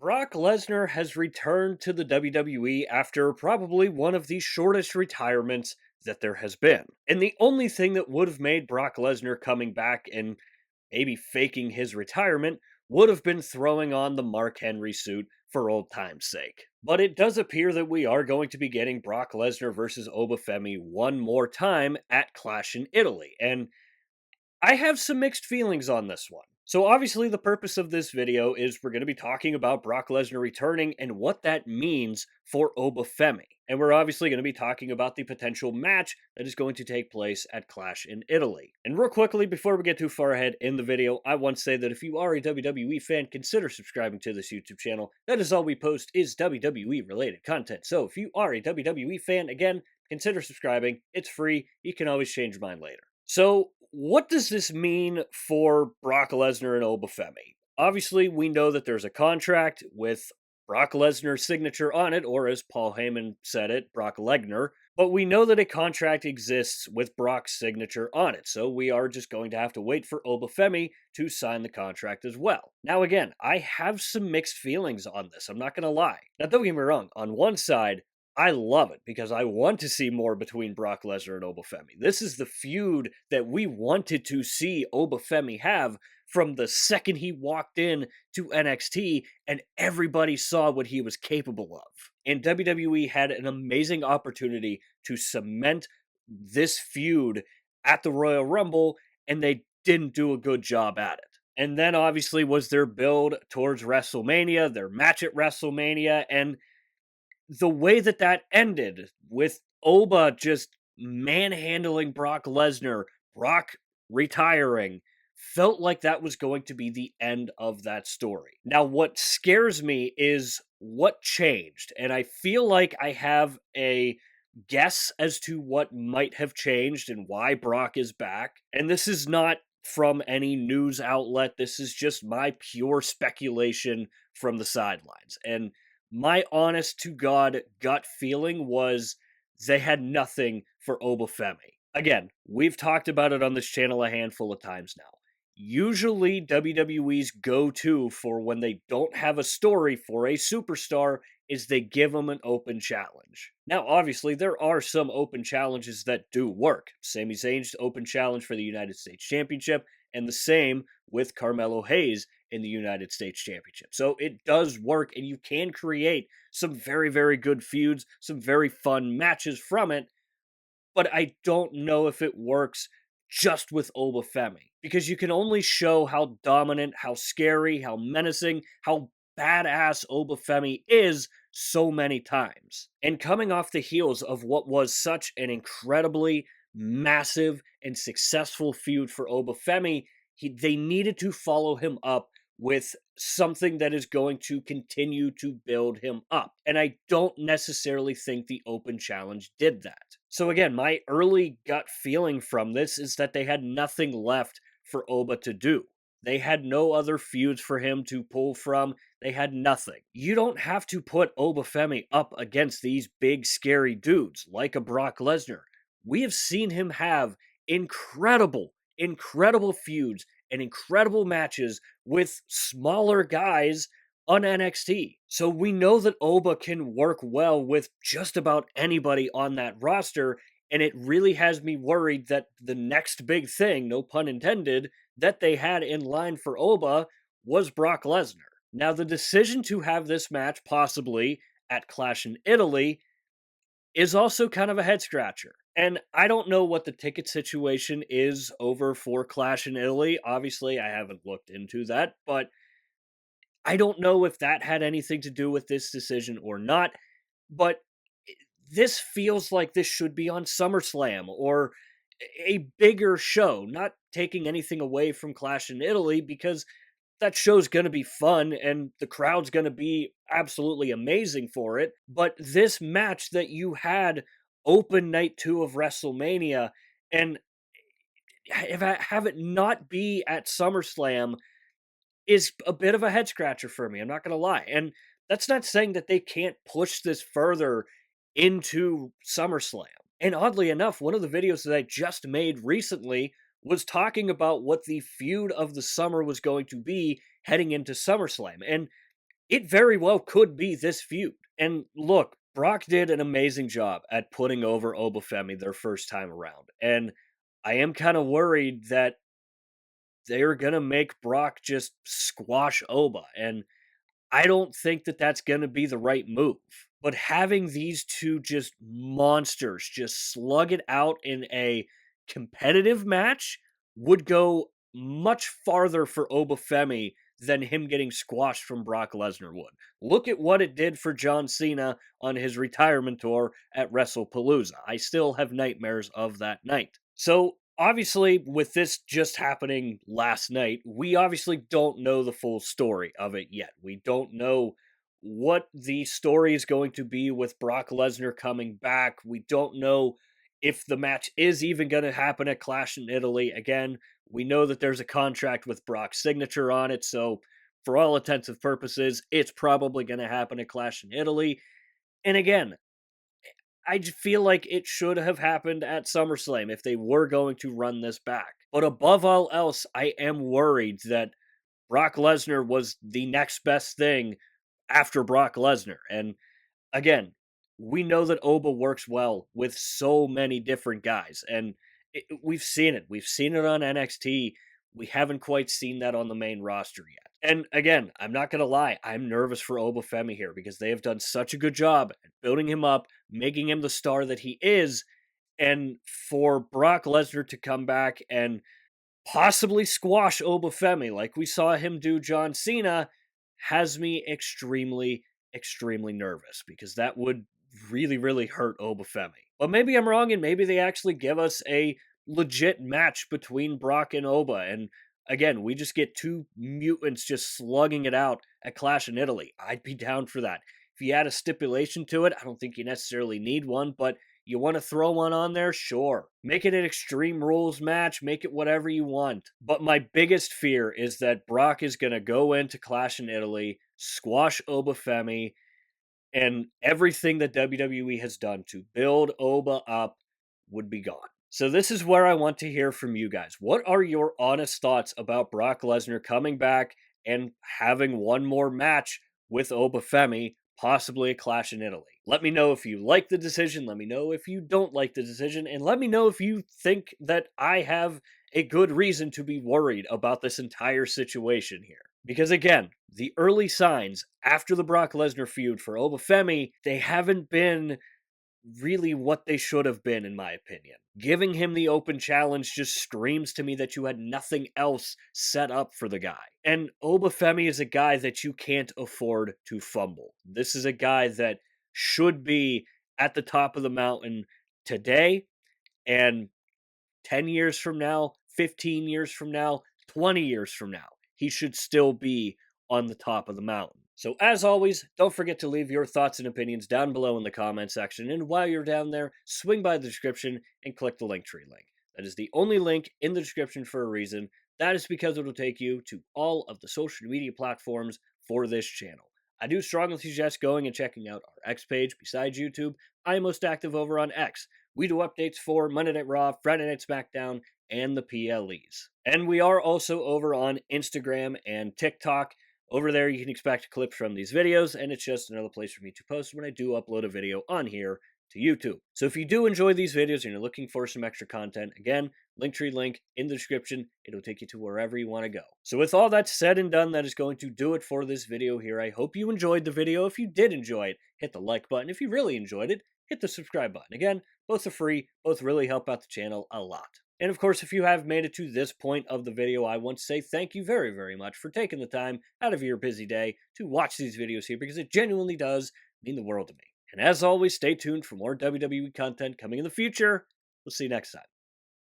Brock Lesnar has returned to the WWE after probably one of the shortest retirements that there has been. And the only thing that would have made Brock Lesnar coming back and maybe faking his retirement would have been throwing on the Mark Henry suit for old time's sake. But it does appear that we are going to be getting Brock Lesnar versus Obafemi one more time at Clash in Italy. And I have some mixed feelings on this one. So obviously the purpose of this video is we're going to be talking about Brock Lesnar returning and what that means for Obafemi. And we're obviously going to be talking about the potential match that is going to take place at Clash in Italy. And real quickly, before we get too far ahead in the video, I want to say that if you are a WWE fan, consider subscribing to this YouTube channel. That is all we post is WWE related content. So if you are a WWE fan, again, consider subscribing. It's free. You can always change your mind later. So, what does this mean for Brock Lesnar and Obafemi? Obviously, we know that there's a contract with Brock Lesnar's signature on it, or as Paul Heyman said it, Brock Lesnar. But we know that a contract exists with Brock's signature on it, so we are just going to have to wait for Obafemi to sign the contract as well. Now, again, I have some mixed feelings on this, I'm not going to lie. Now, don't get me wrong, on one side, I love it because I want to see more between Brock Lesnar and Obafemi. This is the feud that we wanted to see Obafemi have from the second he walked in to NXT and everybody saw what he was capable of. And WWE had an amazing opportunity to cement this feud at the Royal Rumble, and they didn't do a good job at it. And then obviously was their build towards WrestleMania, their match at WrestleMania, and the way that that ended with Oba just manhandling Brock Lesnar, Brock retiring, felt like that was going to be the end of that story. Now, what scares me is what changed, and I feel like I have a guess as to what might have changed and why Brock is back. And this is not from any news outlet, this is just my pure speculation from the sidelines. And my honest to God gut feeling was they had nothing for Obafemi. Again, we've talked about it on this channel a handful of times now. Usually, WWE's go to for when they don't have a story for a superstar is they give them an open challenge. Now, obviously, there are some open challenges that do work. Sami Zayn's open challenge for the United States Championship, and the same with Carmelo Hayes in the United States Championship. So it does work, and you can create some very, very good feuds, some very fun matches from it, but I don't know if it works just with Obafemi, because you can only show how dominant, how scary, how menacing, how badass Obafemi is so many times. And coming off the heels of what was such an incredibly massive and successful feud for Obafemi, they needed to follow him up with something that is going to continue to build him up. And I don't necessarily think the open challenge did that. So again, my early gut feeling from this is that they had nothing left for Oba to do. They had no other feuds for him to pull from. They had nothing. You don't have to put Obafemi up against these big, scary dudes like a Brock Lesnar. We have seen him have incredible feuds and incredible matches with smaller guys on NXT. So we know that Oba can work well with just about anybody on that roster, and it really has me worried that the next big thing, no pun intended, that they had in line for Oba was Brock Lesnar. Now, the decision to have this match possibly at Clash in Italy is also kind of a head scratcher. And I don't know what the ticket situation is over for Clash in Italy. Obviously, I haven't looked into that, but I don't know if that had anything to do with this decision or not. But this feels like this should be on SummerSlam or a bigger show, not taking anything away from Clash in Italy, because that show's going to be fun and the crowd's going to be absolutely amazing for it. But this match that you had open night 2 of WrestleMania and have it not be at SummerSlam is a bit of a head scratcher for me. I'm not going to lie. And that's not saying that they can't push this further into SummerSlam. And oddly enough, one of the videos that I just made recently was talking about what the feud of the summer was going to be heading into SummerSlam. And it very well could be this feud. And look, Brock did an amazing job at putting over Obafemi their first time around. And I am kind of worried that they're going to make Brock just squash Oba. And I don't think that that's going to be the right move. But having these two just monsters just slug it out in a competitive match would go much farther for Obafemi than him getting squashed from Brock Lesnar would. Look at what it did for John Cena on his retirement tour at WrestlePalooza. I still have nightmares of that night. So, obviously, with this just happening last night, we obviously don't know the full story of it yet. We don't know what the story is going to be with Brock Lesnar coming back. We don't know if the match is even going to happen at Clash in Italy. Again, we know that there's a contract with Brock's signature on it, so for all intents and purposes, it's probably going to happen at Clash in Italy. And again, feel like it should have happened at SummerSlam if they were going to run this back. But above all else, I am worried that Brock Lesnar was the next best thing after Brock Lesnar. And again, we know that Oba works well with so many different guys, and we've seen it. We've seen it on NXT. We haven't quite seen that on the main roster yet. And again, I'm not going to lie, I'm nervous for Obafemi here because they have done such a good job at building him up, making him the star that he is, and for Brock Lesnar to come back and possibly squash Obafemi like we saw him do John Cena has me extremely, extremely nervous because that would really, really hurt Obafemi. But maybe I'm wrong and maybe they actually give us a legit match between Brock and Oba. And again, we just get two mutants just slugging it out at Clash in Italy. I'd be down for that. If you add a stipulation to it, I don't think you necessarily need one, but you want to throw one on there? Sure. Make it an Extreme Rules match, make it whatever you want. But my biggest fear is that Brock is going to go into Clash in Italy, squash Obafemi, and everything that WWE has done to build Oba up would be gone. So this is where I want to hear from you guys. What are your honest thoughts about Brock Lesnar coming back and having one more match with Obafemi, possibly a Clash in Italy? Let me know if you like the decision, let me know if you don't like the decision, and let me know if you think that I have a good reason to be worried about this entire situation here. Because again, the early signs after the Brock Lesnar feud for Obafemi, they haven't been really what they should have been, in my opinion. Giving him the open challenge just screams to me that you had nothing else set up for the guy. And Obafemi is a guy that you can't afford to fumble. This is a guy that should be at the top of the mountain today, and 10 years from now, 15 years from now, 20 years from now, he should still be on the top of the mountain. So, as always, don't forget to leave your thoughts and opinions down below in the comment section. And while you're down there, swing by the description and click the Linktree link. That is the only link in the description for a reason. That is because it will take you to all of the social media platforms for this channel. I do strongly suggest going and checking out our X page besides YouTube. I am most active over on X. We do updates for Monday Night Raw, Friday Night SmackDown, and the PLEs. And we are also over on Instagram and TikTok. Over there, you can expect clips from these videos, and it's just another place for me to post when I do upload a video on here to YouTube. So if you do enjoy these videos and you're looking for some extra content, again, Linktree link in the description. It'll take you to wherever you want to go. So with all that said and done, that is going to do it for this video here. I hope you enjoyed the video. If you did enjoy it, hit the like button. If you really enjoyed it, hit the subscribe button. Again, both are free, both really help out the channel a lot. And of course, if you have made it to this point of the video, I want to say thank you very, very much for taking the time out of your busy day to watch these videos here because it genuinely does mean the world to me. And as always, stay tuned for more WWE content coming in the future. We'll see you next time.